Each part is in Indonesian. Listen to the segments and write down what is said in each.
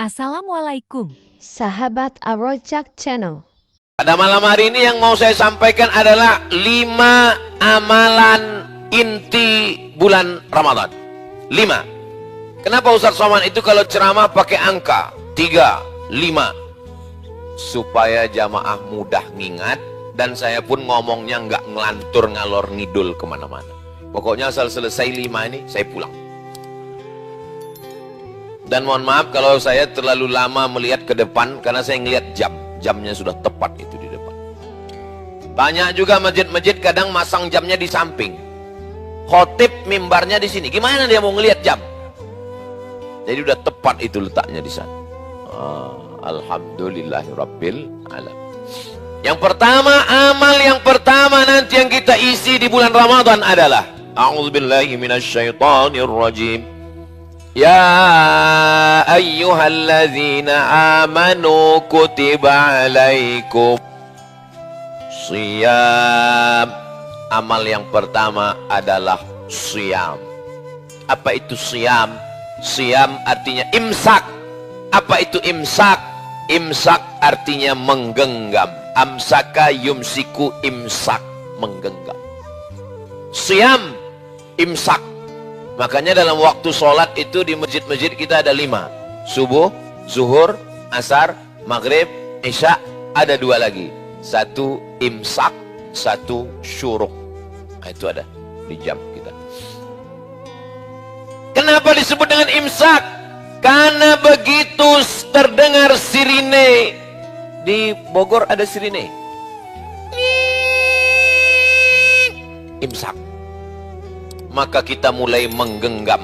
Assalamualaikum. Sahabat Arojak Channel. Pada malam hari ini yang mau saya sampaikan adalah 5 amalan inti bulan Ramadan. 5. Kenapa Ustaz Somad itu kalau ceramah pakai angka 3, 5? Supaya jamaah mudah ngingat dan saya pun ngomongnya nggak ngelantur ngalor ngidul kemana-mana. Pokoknya asal selesai 5 ini saya pulang. Dan mohon maaf kalau saya terlalu lama melihat ke depan karena saya ngelihat jam. Jamnya sudah tepat itu di depan. Banyak juga masjid-masjid kadang masang jamnya di samping. Khotib mimbarnya di sini. Gimana dia mau ngelihat jam? Jadi udah tepat itu letaknya di sana. Alhamdulillahirabbil alamin. Yang pertama, amal yang pertama nanti yang kita isi di bulan Ramadan adalah a'udzubillahi minasyaitonirrajim. Ya ayyuhalladzina amanu kutiba alaikum shiyam. Amal yang pertama adalah shiyam. Apa itu shiyam? Shiyam artinya imsak. Apa itu imsak? Imsak artinya menggenggam. Amsaka yumsiku, imsak, menggenggam. Shiyam, imsak. Makanya dalam waktu sholat itu di masjid-masjid kita ada 5. Subuh, zuhur, asar, maghrib, isya. Ada 2 lagi. 1 imsak, 1 syuruk. Nah, itu ada di jam kita. Kenapa disebut dengan imsak? Karena begitu terdengar sirine. Di Bogor ada sirine. Imsak. Maka kita mulai menggenggam.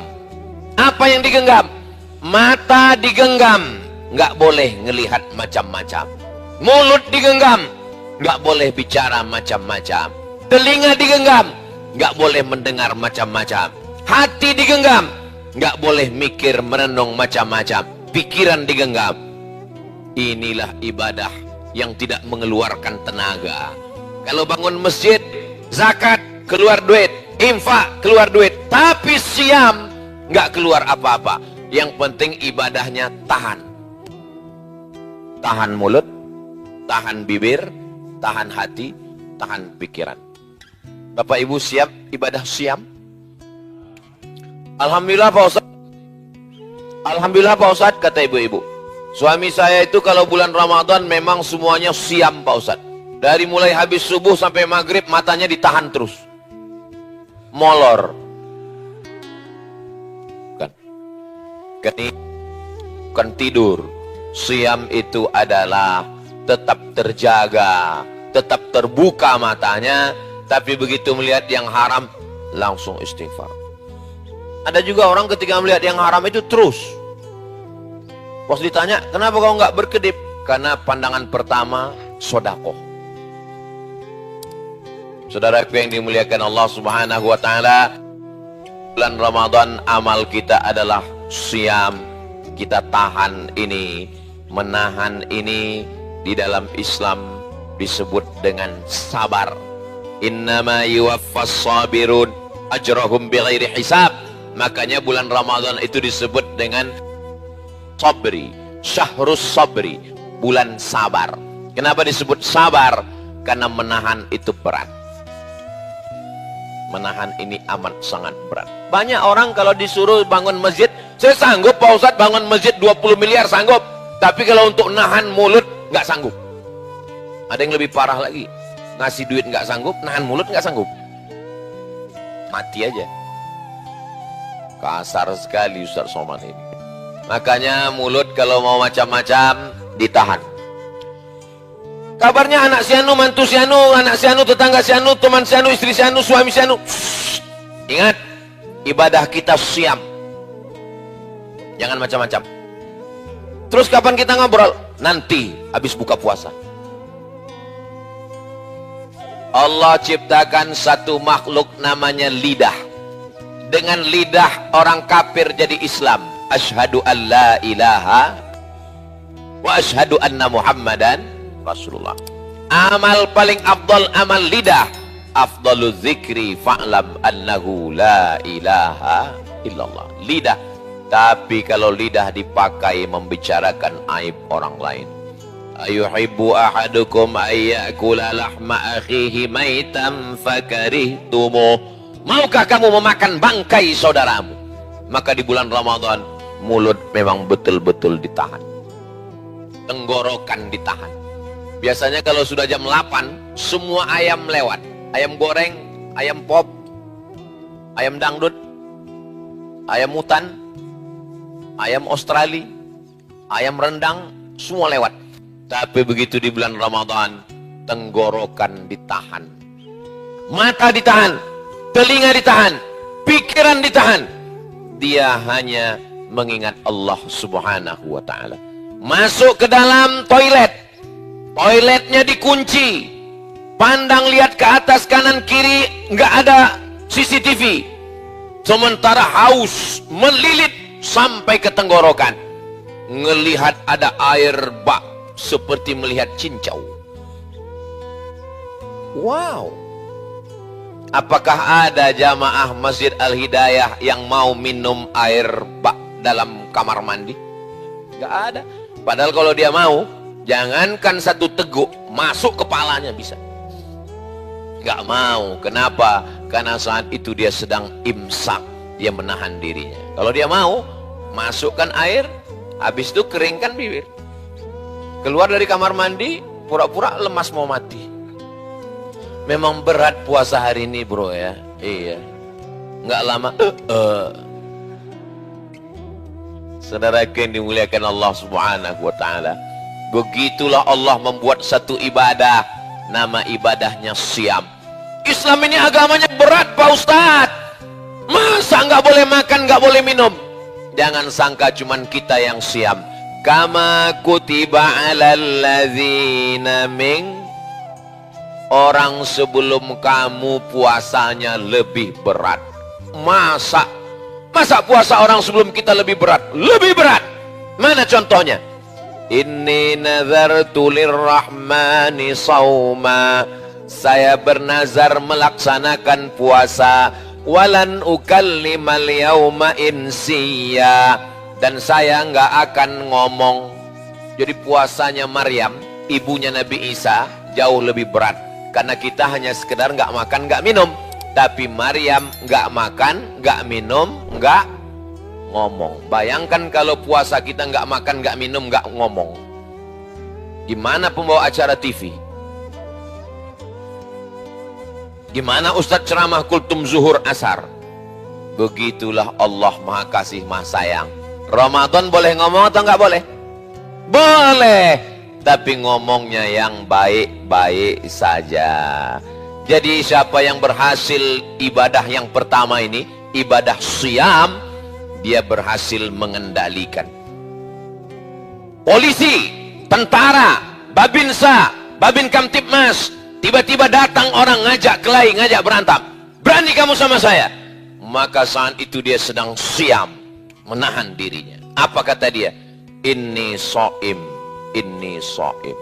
Apa yang digenggam? Mata digenggam, nggak boleh ngelihat macam-macam. Mulut digenggam, nggak boleh bicara macam-macam. Telinga digenggam, nggak boleh mendengar macam-macam. Hati digenggam, nggak boleh mikir merenung macam-macam. Pikiran digenggam. Inilah ibadah yang tidak mengeluarkan tenaga. Kalau bangun masjid, zakat, keluar duit. Infak, keluar duit. Tapi siam, nggak keluar apa-apa. Yang penting ibadahnya tahan. Tahan mulut, tahan bibir, tahan hati, tahan pikiran. Bapak Ibu siap ibadah siam? Alhamdulillah Pak Ustaz. Alhamdulillah Pak Ustaz, kata ibu-ibu. Suami saya itu kalau bulan Ramadan memang semuanya siam Pak Ustaz. Dari mulai habis subuh sampai maghrib matanya ditahan terus. Molor. Bukan tidur. Siam itu adalah tetap terjaga, tetap terbuka matanya, tapi begitu melihat yang haram langsung istighfar. Ada juga orang ketika melihat yang haram itu terus. Pas ditanya, kenapa kau nggak berkedip? Karena pandangan pertama sodakoh. Saudaraku yang dimuliakan Allah Subhanahu wa taala, bulan Ramadan amal kita adalah siam. Kita tahan ini, menahan ini. Di dalam Islam disebut dengan sabar. Innama yuwaffas sabirun ajrahum bighairi hisab. Makanya bulan Ramadan itu disebut dengan sabri, syahrus sabri, bulan sabar. Kenapa disebut sabar? Karena menahan itu berat. Menahan ini amat sangat berat. Banyak orang kalau disuruh bangun masjid, saya sanggup Pak Ustadz bangun masjid 20 miliar sanggup. Tapi kalau untuk nahan mulut nggak sanggup. Ada yang lebih parah lagi, ngasih duit nggak sanggup, nahan mulut nggak sanggup. Mati aja. Kasar sekali Ustadz Somad ini. Makanya mulut kalau mau macam-macam ditahan. Kabarnya anak si anu, mantu si anu, anak si anu, tetangga si anu, teman si anu, istri si anu, suami si anu. Ingat, ibadah kita siam. Jangan macam-macam. Terus kapan kita ngobrol? Nanti habis buka puasa. Allah ciptakan satu makhluk namanya lidah. Dengan lidah orang kafir jadi Islam. Asyhadu an la ilaha wa asyhadu anna Muhammadan Rasulullah. Amal paling afdal amal lidah. Afdalu dzikri fa'lam annahu la ilaha illallah. Lidah Tapi kalau lidah dipakai membicarakan aib orang lain. Ayuhibbu ahadukum ayyakula lahma akhihi maitan fakarihtumu. Maukah kamu memakan bangkai saudaramu? Maka di bulan Ramadan mulut memang betul-betul ditahan, tenggorokan ditahan. Biasanya kalau sudah jam 8 semua ayam lewat, ayam goreng, ayam pop, ayam dangdut, ayam hutan, ayam Australia, ayam rendang, semua lewat. Tapi begitu di bulan Ramadan, tenggorokan ditahan, mata ditahan, telinga ditahan, pikiran ditahan. Dia hanya mengingat Allah Subhanahu wa ta'ala. Masuk ke dalam toilet, toiletnya dikunci, pandang lihat ke atas kanan kiri nggak ada CCTV, sementara haus melilit sampai ke tenggorokan, ngelihat ada air bak seperti melihat cincau. Wow. Apakah ada jamaah Masjid Al-Hidayah yang mau minum air bak dalam kamar mandi? Gak ada. Padahal kalau dia mau, jangankan satu teguk, masuk kepalanya bisa. Gak mau. Kenapa? Karena saat itu dia sedang imsak, dia menahan dirinya. Kalau dia mau, masukkan air, habis itu keringkan bibir. Keluar dari kamar mandi, pura-pura lemas mau mati. Memang berat puasa hari ini bro ya. Iya. Nggak lama. Saudara yang dimuliakan Allah Subhanahu wa ta'ala. Begitulah Allah membuat satu ibadah. Nama ibadahnya Syam. Islam ini agamanya berat Pak Ustadz. Masa nggak boleh makan, nggak boleh minum? Jangan sangka cuman kita yang Syam. Kama kutiba alal ladzina min. Orang sebelum kamu puasanya lebih berat. Masa puasa orang sebelum kita lebih berat? Lebih berat. Mana contohnya? Inni nazartu lirrahmani sauma. Saya bernazar melaksanakan puasa. Walan ukallimal yauma insiya. Dan saya nggak akan ngomong. Jadi puasanya Maryam, ibunya Nabi Isa, jauh lebih berat. Karena kita hanya sekedar nggak makan, nggak minum. Tapi Maryam nggak makan, nggak minum, nggak ngomong. Bayangkan kalau puasa kita nggak makan, nggak minum, nggak ngomong. Gimana pembawa acara TV? Gimana Ustadz ceramah kultum zuhur asar? Begitulah Allah Maha Kasih Maha Sayang. Ramadan boleh ngomong atau nggak boleh? Boleh. Tapi ngomongnya yang baik-baik saja. Jadi siapa yang berhasil ibadah yang pertama ini, ibadah Syam, dia berhasil mengendalikan. Polisi, tentara, Babinsa, Babin Kamtibmas, tiba-tiba datang orang ngajak kelahi, ngajak berantem. Berani kamu sama saya? Maka saat itu dia sedang Syam, menahan dirinya. Apa kata dia? Inni so'im. Inni so'im.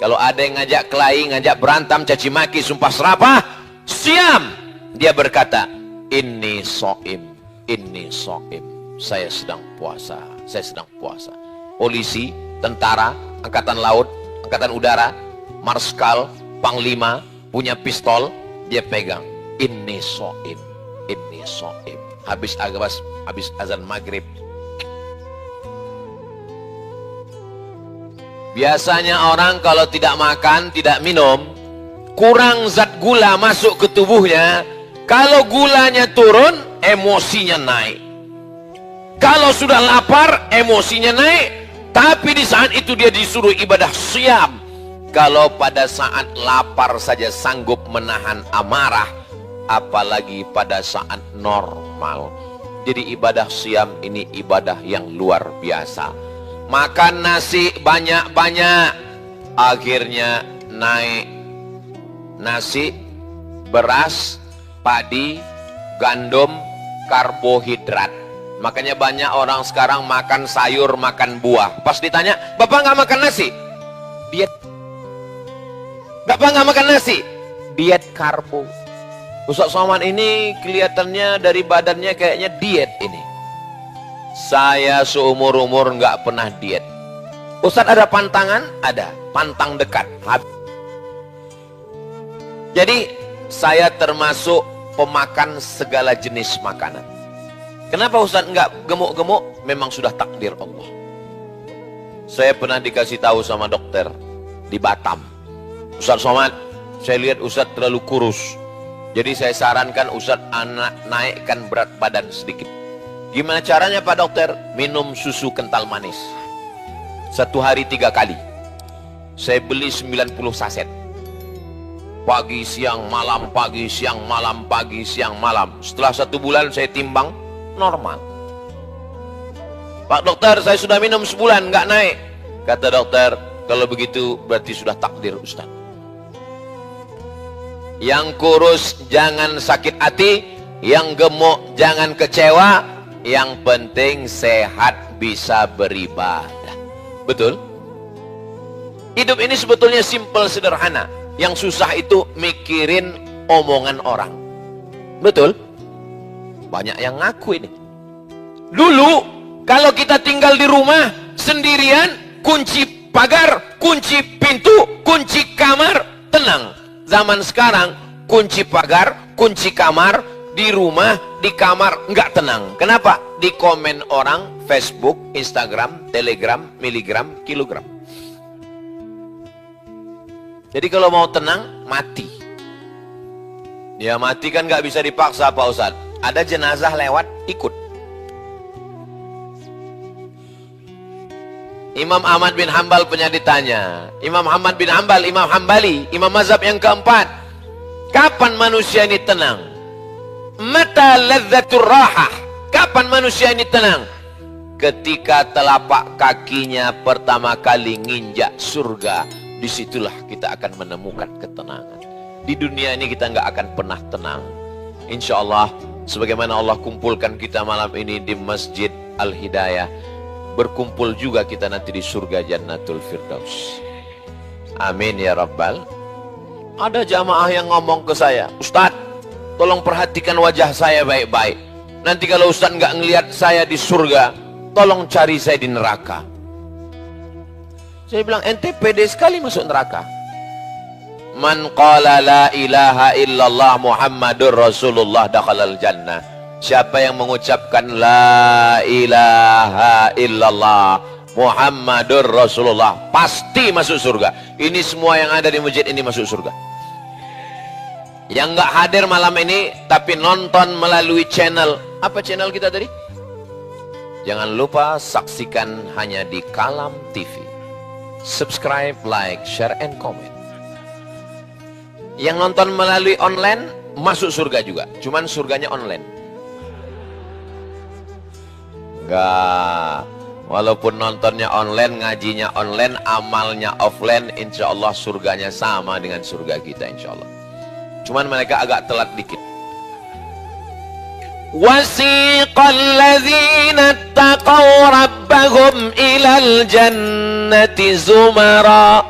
Kalau ada yang ngajak kelahi, ngajak berantem, caci maki, sumpah serapah, Syam, dia berkata, inni so'im, inni so'im. Saya sedang puasa, saya sedang puasa. Polisi, tentara, angkatan laut, angkatan udara, marskal, panglima, punya pistol, dia pegang. Inni so'im, inni so'im. Habis azan maghrib, biasanya orang kalau tidak makan, tidak minum, kurang zat gula masuk ke tubuhnya. Kalau gulanya turun, emosinya naik. Kalau sudah lapar, emosinya naik. Tapi di saat itu dia disuruh ibadah Syam. Kalau pada saat lapar saja sanggup menahan amarah, apalagi pada saat normal. Jadi ibadah Syam ini ibadah yang luar biasa. Makan nasi banyak-banyak, akhirnya naik nasi, beras, padi, gandum, karbohidrat. Makanya banyak orang sekarang makan sayur, makan buah. Pas ditanya, Bapak nggak makan nasi? Diet. Bapak nggak makan nasi? Diet karbo. Ustaz Somad ini kelihatannya dari badannya kayaknya diet ini. Saya seumur-umur nggak pernah diet. Ustadz ada pantangan? Ada. Pantang dekat. Jadi saya termasuk pemakan segala jenis makanan. Kenapa Ustadz nggak gemuk-gemuk? Memang sudah takdir Allah. Saya pernah dikasih tahu sama dokter di Batam. Ustadz Somad, saya lihat Ustadz terlalu kurus. Jadi saya sarankan Ustadz naikkan berat badan sedikit. Gimana caranya Pak Dokter? Minum susu kental manis. 1 hari 3 kali. Saya beli 90 saset. Pagi, siang, malam, pagi, siang, malam, pagi, siang, malam. Setelah 1 bulan saya timbang, normal. Pak Dokter, saya sudah minum sebulan, nggak naik. Kata dokter, kalau begitu berarti sudah takdir Ustaz. Yang kurus jangan sakit hati, yang gemuk jangan kecewa, yang penting sehat bisa beribadah. Betul? Hidup ini sebetulnya simpel, sederhana. Yang susah itu mikirin omongan orang. Betul? Banyak yang ngaku ini. Dulu kalau kita tinggal di rumah sendirian, kunci pagar, kunci pintu, kunci kamar, tenang. Zaman sekarang kunci pagar, kunci kamar, di rumah, di kamar, nggak tenang. Kenapa? Di komen orang, Facebook, Instagram, Telegram, miligram, kilogram. Jadi kalau mau tenang, mati. Ya mati kan nggak bisa dipaksa Pak Ustadz. Ada jenazah lewat, ikut. Imam Ahmad bin Hambal pernah ditanya. Imam Ahmad bin Hambal, Imam Hambali, Imam mazhab yang keempat. Kapan manusia ini tenang? Mata ladzatur rahah. Kapan manusia ini tenang? Ketika telapak kakinya pertama kali nginjak surga. Disitulah kita akan menemukan ketenangan. Di dunia ini kita nggak akan pernah tenang. Insya Allah, sebagaimana Allah kumpulkan kita malam ini di Masjid Al-Hidayah, berkumpul juga kita nanti di surga Jannatul Firdaus. Amin ya Rabbal. Ada jamaah yang ngomong ke saya, Ustadz, tolong perhatikan wajah saya baik-baik. Nanti kalau Ustadz nggak ngelihat saya di surga, tolong cari saya di neraka. Saya bilang, ente pede sekali masuk neraka. Man qala la ilaha illallah Muhammadur Rasulullah dakhalal jannah. Siapa yang mengucapkan la ilaha illallah Muhammadur Rasulullah, pasti masuk surga. Ini semua yang ada di masjid ini masuk surga. Yang nggak hadir malam ini tapi nonton melalui channel, apa channel kita tadi? Jangan lupa saksikan hanya di Kalam TV. Subscribe, like, share, and comment. Yang nonton melalui online masuk surga juga, cuman surganya online. Enggak, walaupun nontonnya online, ngajinya online, amalnya offline, insya Allah surganya sama dengan surga kita, insya Allah. Cuman mereka agak telat dikit. Wasiqal ladzina taqaw rabbahum ilal jannati zumara.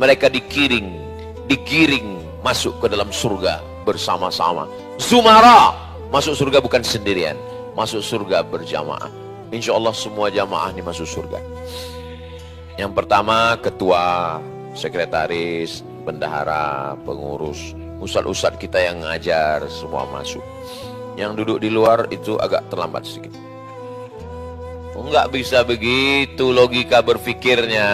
Mereka digiring masuk ke dalam surga bersama-sama. Zumara, masuk surga bukan sendirian, masuk surga berjamaah. Insya Allah semua jamaah ini masuk surga. Yang pertama ketua, sekretaris, bendahara, pengurus, ustadz-ustadz kita yang ngajar semua masuk. Yang duduk di luar itu agak terlambat sedikit. Enggak bisa begitu logika berpikirnya.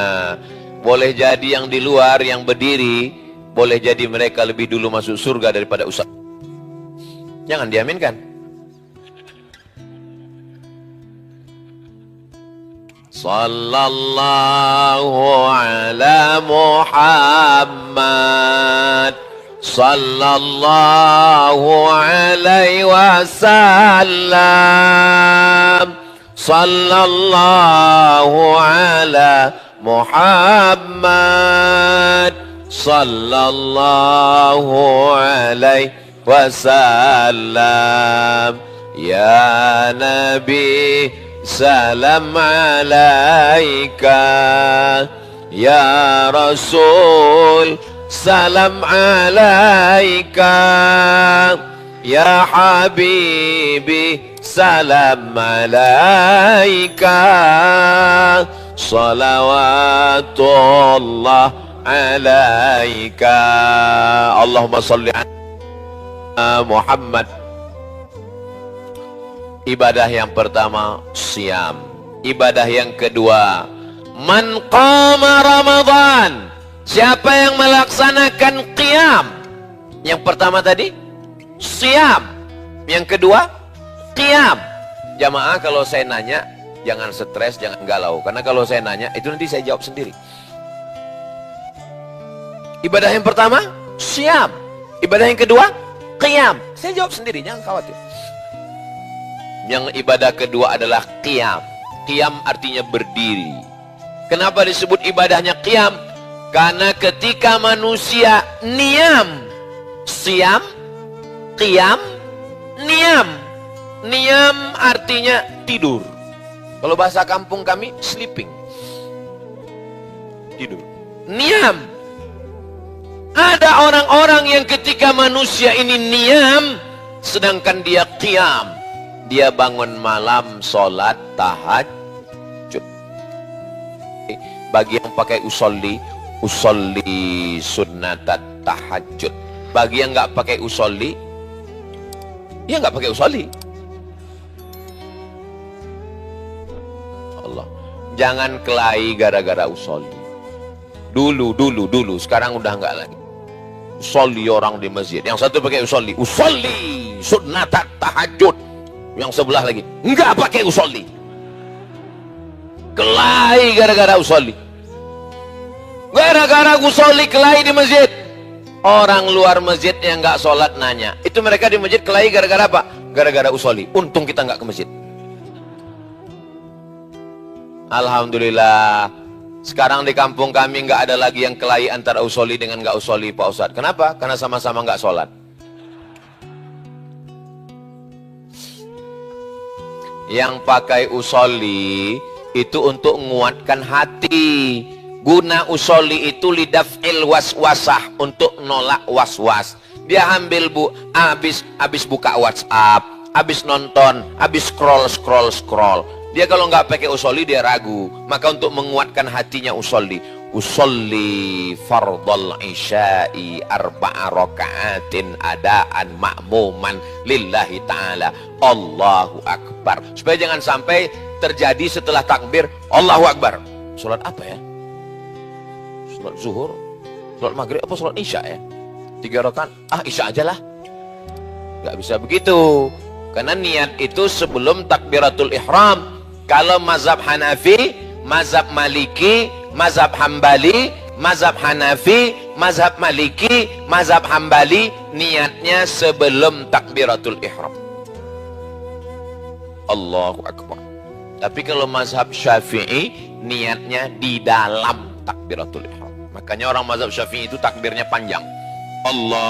Boleh jadi yang di luar, yang berdiri, boleh jadi mereka lebih dulu masuk surga daripada ustaz. Jangan diaminkan. Sallallahu ala Muhammad, sallallahu alaihi wasallam, sallallahu ala Muhammad, sallallahu alaihi wasallam. Ya Nabi, salam alaika. Ya Rasul, salam alaika. Ya Habibi, salam alaika, salawatullah alaika. Allahumma salli ala Muhammad. Ibadah yang pertama siam. Ibadah yang kedua, man qama Ramadan. Siapa yang melaksanakan qiyam? Yang pertama tadi siam, yang kedua qiyam. Jamaah, kalau saya nanya jangan stres, jangan galau, karena kalau saya nanya itu nanti saya jawab sendiri. Ibadah yang pertama siam, ibadah yang kedua qiyam. Saya jawab sendiri, jangan khawatir. Yang ibadah kedua adalah qiyam. Qiyam artinya berdiri. Kenapa disebut ibadahnya qiyam? Karena ketika manusia niam, siam, qiyam, niam. Niam artinya tidur. Kalau bahasa kampung kami, sleeping. Tidur. Niam. Ada orang-orang yang ketika manusia ini niam, sedangkan dia qiyam. Dia bangun malam, sholat, tahajud. Bagi yang pakai usolli sunnatat tahajud. Bagi yang nggak pakai usolli, ya nggak pakai usolli. Allah, jangan kelahi gara-gara usolli. Dulu, sekarang udah nggak lagi. Usolli orang di masjid, yang satu pakai usolli sunnatat tahajud, yang sebelah lagi nggak pakai usolli. Kelahi gara-gara usolli. Gara-gara usolli kelahi di masjid. Orang luar masjid yang nggak sholat nanya, itu mereka di masjid kelahi gara-gara apa? Gara-gara usolli. Untung kita nggak ke masjid. Alhamdulillah, sekarang di kampung kami nggak ada lagi yang kelahi antara usolli dengan nggak usolli, Pak Ustadz. Kenapa? Karena sama-sama nggak sholat. Yang pakai usolli itu untuk menguatkan hati. Guna usolli itu lidaf'il waswasah, untuk nolak waswas. Dia ambil habis buka WhatsApp, habis nonton, habis scroll. Dia kalau nggak pakai usolli dia ragu. Maka untuk menguatkan hatinya usolli fardhal isya'i arba'a raka'atin adaan ma'muman lillahi ta'ala, Allahu akbar. Supaya jangan sampai terjadi setelah takbir Allahu akbar, sholat apa ya? Sholat zuhur, sholat maghrib, apa sholat isya ya? 3 rakaat, isya aja lah. Gak bisa begitu, karena niat itu sebelum takbiratul ihram. Kalau mazhab Hanafi, mazhab Maliki, mazhab Hambali, mazhab Hanafi, mazhab Maliki, mazhab Hambali, niatnya sebelum takbiratul ihram, Allahu akbar. Tapi kalau mazhab Syafi'i, niatnya di dalam takbiratul ihram. Makanya orang mazhab Syafi'i itu takbirnya panjang, Allahu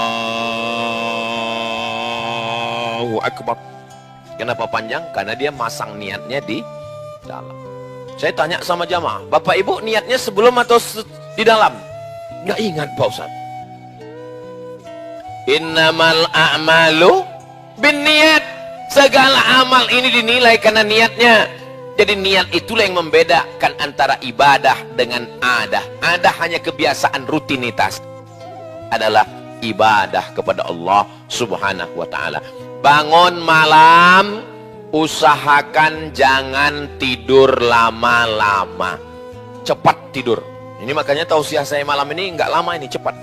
akbar. Kenapa panjang? Karena dia masang niatnya di dalam. Saya tanya sama jamaah, Bapak Ibu niatnya sebelum atau di dalam? Nggak ingat Pak Ustaz. Innamal a'malu binniyat. Segala amal ini dinilai karena niatnya. Jadi niat itulah yang membedakan antara ibadah dengan adah. Adah hanya kebiasaan, rutinitas. Adalah ibadah kepada Allah Subhanahu wa ta'ala. Bangun malam, usahakan jangan tidur lama-lama. Cepat tidur. Ini makanya tausiah saya malam ini nggak lama, ini cepat.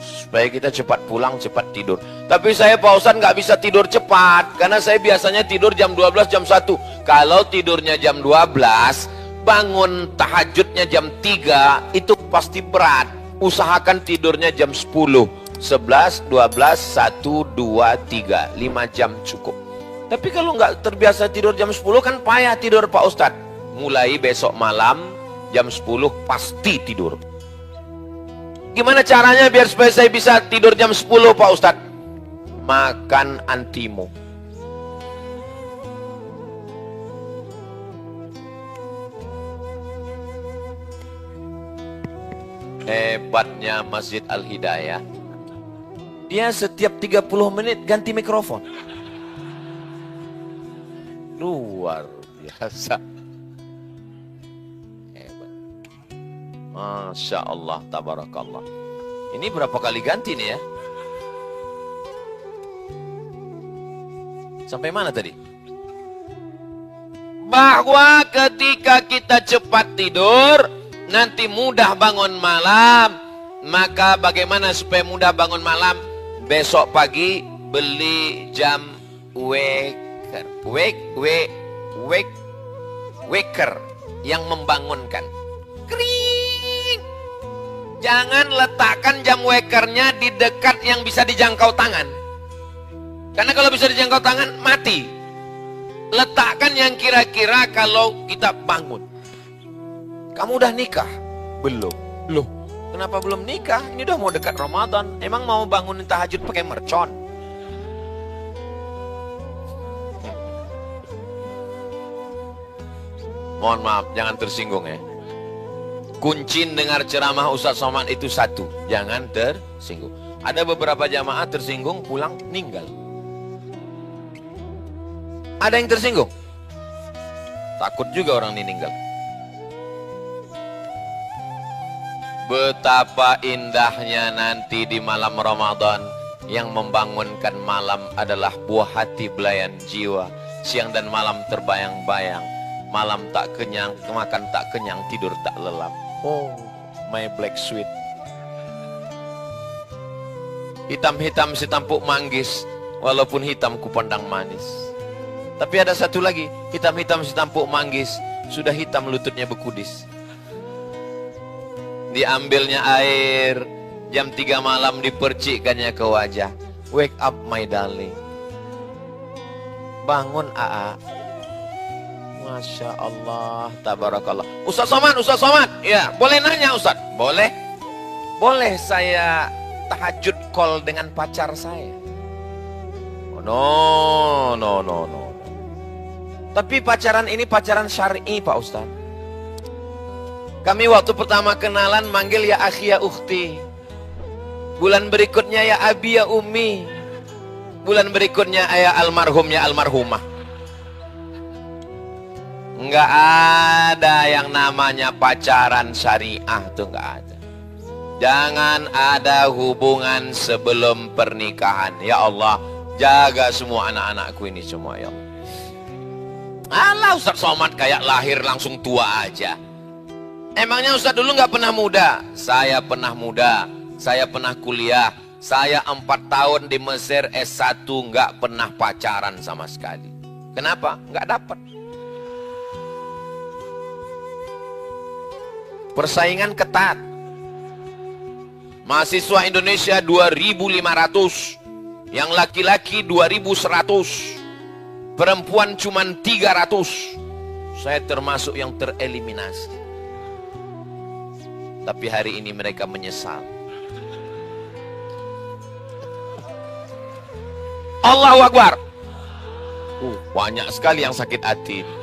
Supaya kita cepat pulang, cepat tidur. Tapi saya Pak Ustadz nggak bisa tidur cepat, karena saya biasanya tidur jam 12, jam 1. Kalau tidurnya jam 12, bangun tahajudnya jam 3, itu pasti berat. Usahakan tidurnya jam 10, 11, 12, 1, 2, 3, 5 jam cukup. Tapi kalau nggak terbiasa tidur jam 10 kan payah tidur Pak Ustadz. Mulai besok malam jam 10 pasti tidur. Gimana caranya biar supaya saya bisa tidur jam 10 Pak Ustadz? Makan antimo. Hebatnya Masjid Al-Hidayah, dia setiap 30 menit ganti mikrofon. Luar biasa. Hebat. Masya Allah, tabarakallah. Ini berapa kali ganti nih ya? Sampai mana tadi? Bahwa ketika kita cepat tidur, nanti mudah bangun malam. Maka bagaimana supaya mudah bangun malam? Besok pagi beli jam waker. Waker yang membangunkan. Kering. Jangan letakkan jam wakernya di dekat yang bisa dijangkau tangan. Karena kalau bisa dijangkau tangan, mati. Letakkan yang kira-kira kalau kita bangun. Kamu udah nikah? Belum. Loh, kenapa belum nikah? Ini udah mau dekat Ramadan. Emang mau bangunin tahajud pakai mercon? Mohon maaf, jangan tersinggung ya. Kunci dengar ceramah Ustaz Somad itu satu, jangan tersinggung. Ada beberapa jamaah tersinggung, pulang meninggal. Ada yang tersinggung? Takut juga orang ini meninggal. Betapa indahnya nanti di malam Ramadan. Yang membangunkan malam adalah buah hati belayan jiwa. Siang dan malam terbayang-bayang. Malam tak kenyang, makan tak kenyang, tidur tak lelap. Oh, my black sweet. Hitam-hitam si tampuk manggis, walaupun hitam ku pandang manis. Tapi ada satu lagi, hitam-hitam si tampuk manggis, sudah hitam lututnya bekudis. Diambilnya air, jam 3 malam dipercikkannya ke wajah. Wake up my darling. Bangun AA. Masya Allah, tabarakallah. Ustaz Somad, ya boleh nanya Ustaz? Boleh. Boleh saya tahajud call dengan pacar saya? Oh, no. Tapi pacaran ini pacaran syar'i Pak Ustaz. Kami waktu pertama kenalan manggil ya akhi ya ukhti. Bulan berikutnya ya abi ya ummi. Bulan berikutnya ya almarhum ya almarhumah. Enggak ada yang namanya pacaran syariah, tuh enggak ada. Jangan ada hubungan sebelum pernikahan. Ya Allah, jaga semua anak-anakku ini semua ya Allah. Alah Ustaz Somad kayak lahir langsung tua aja. Emangnya Ustaz dulu nggak pernah muda? Saya pernah muda, saya pernah kuliah, saya 4 tahun di Mesir S1 nggak pernah pacaran sama sekali. Kenapa? Nggak dapat. Persaingan ketat. Mahasiswa Indonesia 2.500, yang laki-laki 2.100, perempuan cuma 300. Saya termasuk yang tereliminasi. Tapi hari ini mereka menyesal. Allahu Akbar. Banyak sekali yang sakit hati.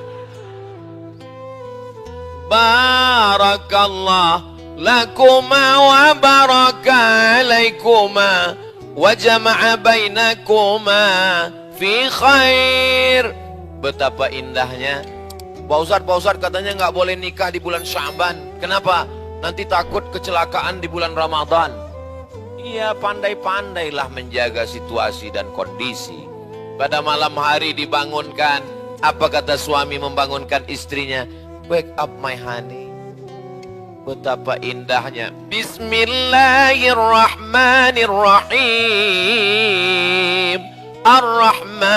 Barakallah lakuma wa baraka alaikuma wa jama'a bainakuma fi khair. Betapa indahnya. Pak Ustadz katanya nggak boleh nikah di bulan Sya'ban. Kenapa? Nanti takut kecelakaan di bulan Ramadan. Iya, pandai-pandailah menjaga situasi dan kondisi. Pada malam hari dibangunkan. Apa kata suami membangunkan istrinya? Wake up my honey. Betapa indahnya. Bismillahirrahmanirrahim. Ar-Rahman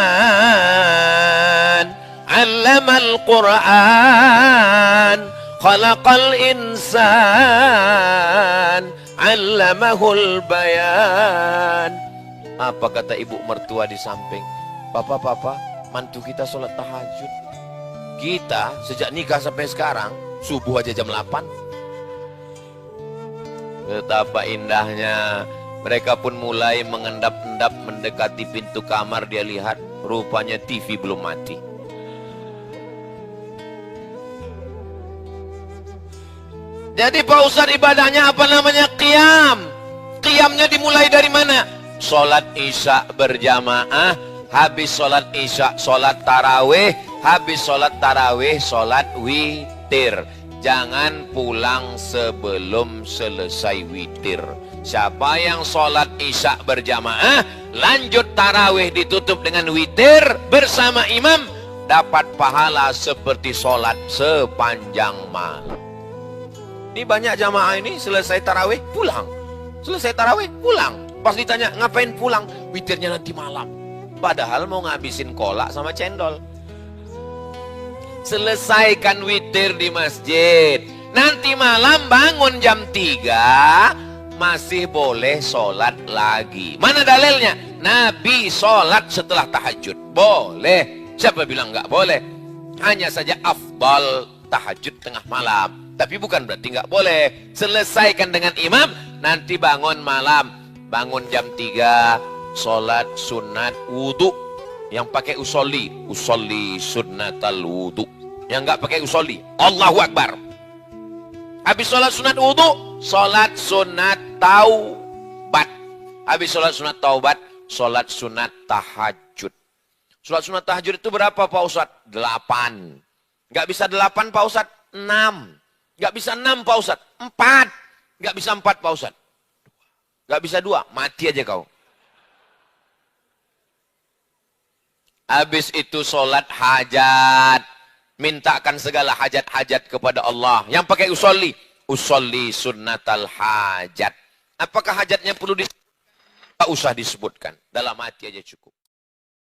'allamal Qur'an. Khalaqal insan. 'allamahul bayan. Apa kata ibu mertua di samping? Papa, mantu kita sholat tahajud. Kita sejak nikah sampai sekarang subuh aja jam 8. Betapa indahnya. Mereka pun mulai mengendap-endap mendekati pintu kamar. Dia lihat rupanya TV belum mati. Jadi Pak Ustadz ibadahnya apa namanya? Qiyam. Qiyamnya dimulai dari mana? Sholat isya berjamaah. Habis sholat isya, sholat tarawih. habis sholat tarawih, sholat witir. Jangan pulang sebelum selesai witir. Siapa yang sholat isya berjamaah, lanjut tarawih ditutup dengan witir bersama imam, dapat pahala seperti sholat sepanjang malam. Ini banyak jamaah ini selesai tarawih pulang. Selesai tarawih pulang. Pas ditanya ngapain pulang? Witirnya nanti malam. Padahal mau ngabisin kolak sama cendol. Selesaikan witir di masjid. Nanti malam bangun jam 3, masih boleh sholat lagi. Mana dalilnya? Nabi sholat setelah tahajud. Boleh. Siapa bilang nggak boleh? Hanya saja afdal tahajud tengah malam. Tapi bukan berarti nggak boleh. Selesaikan dengan imam, nanti bangun malam. Bangun jam 3, sholat sunat wudhu. Yang pakai usolli, usolli sunnatal wudhu. Yang nggak pakai usolli, Allahu Akbar. Habis sholat sunat wudhu, sholat sunat taubat. Habis sholat sunat taubat, sholat sunat tahajud. Sholat sunat tahajud itu berapa Pak Ustadz? 8. Nggak bisa 8 Pak Ustadz? 6. Nggak bisa 6 Pak Ustadz? 4. Nggak bisa 4 Pak Ustadz? Nggak bisa 2, mati aja kau. Habis itu sholat hajat. Mintakan segala hajat-hajat kepada Allah. Yang pakai usolli, usolli sunnatal hajat. Apakah hajatnya perlu disebutkan? Tak usah disebutkan. Dalam hati aja cukup.